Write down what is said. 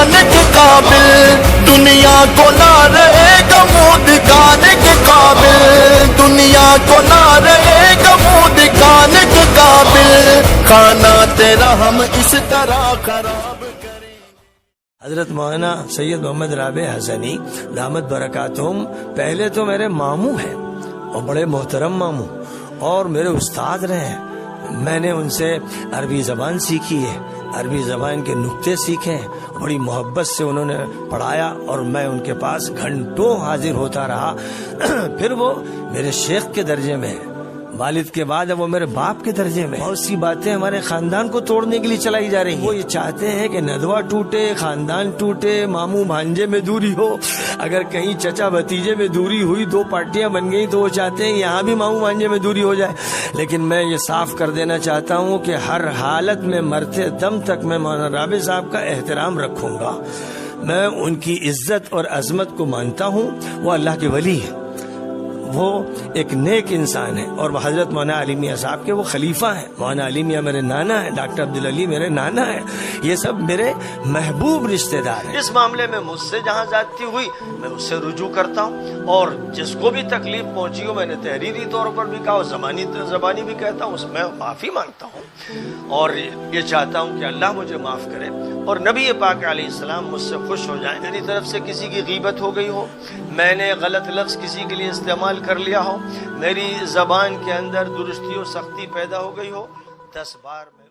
دکھانے کے قابل، دنیا کو نہ رہے گا منہ دکھانے کے قابل، دنیا کو نہ رہے گا منہ دکھانے کے قابل، کھانا تیرا ہم اس طرح خراب کریں۔ حضرت مولانا سید محمد رابع حسنی دامت برکاتہم پہلے تو میرے ماموں ہیں اور بڑے محترم ماموں، اور میرے استاد رہے ہیں۔ میں نے ان سے عربی زبان سیکھی ہے، عربی زبان کے نکتے سیکھے ہیں، بڑی محبت سے انہوں نے پڑھایا اور میں ان کے پاس گھنٹوں حاضر ہوتا رہا۔ پھر وہ میرے شیخ کے درجے میں ہیں، والد کے بعد اب وہ میرے باپ کے درجے میں۔ بہت سی باتیں ہمارے خاندان کو توڑنے کے لیے چلائی جا رہی ہیں۔ وہ یہ چاہتے ہیں کہ ندوہ ٹوٹے، خاندان ٹوٹے، ماموں بھانجے میں دوری ہو، اگر کہیں چچا بھتیجے میں دوری ہوئی، دو پارٹیاں بن گئی، تو وہ چاہتے ہیں یہاں بھی ماموں بھانجے میں دوری ہو جائے۔ لیکن میں یہ صاف کر دینا چاہتا ہوں کہ ہر حالت میں مرتے دم تک میں مولانا رابع صاحب کا احترام رکھوں گا۔ میں ان کی عزت اور عظمت کو مانتا ہوں، وہ اللہ کے ولی ہیں، وہ ایک نیک انسان ہے، اور حضرت مولانا علی میاں صاحب کے وہ خلیفہ ہیں۔ مولانا علی میاں میرے نانا ہیں، ڈاکٹر عبدالعلی میرے نانا ہیں، یہ سب میرے محبوب رشتہ دار ہیں۔ اس معاملے میں مجھ سے جہاں زیادتی ہوئی میں اس سے رجوع کرتا ہوں، اور جس کو بھی تکلیف پہنچی ہو میں نے تحریری طور پر بھی کہا اور زبانی بھی کہتا ہوں، اس میں معافی مانگتا ہوں، اور یہ چاہتا ہوں کہ اللہ مجھے معاف کرے اور نبی پاک علیہ السلام مجھ سے خوش ہو جائیں۔ میری طرف سے کسی کی غیبت ہو گئی ہو، میں نے غلط لفظ کسی کے لیے استعمال کر لیا ہو، میری زبان کے اندر درستی و سختی پیدا ہو گئی ہو، 10 بار میں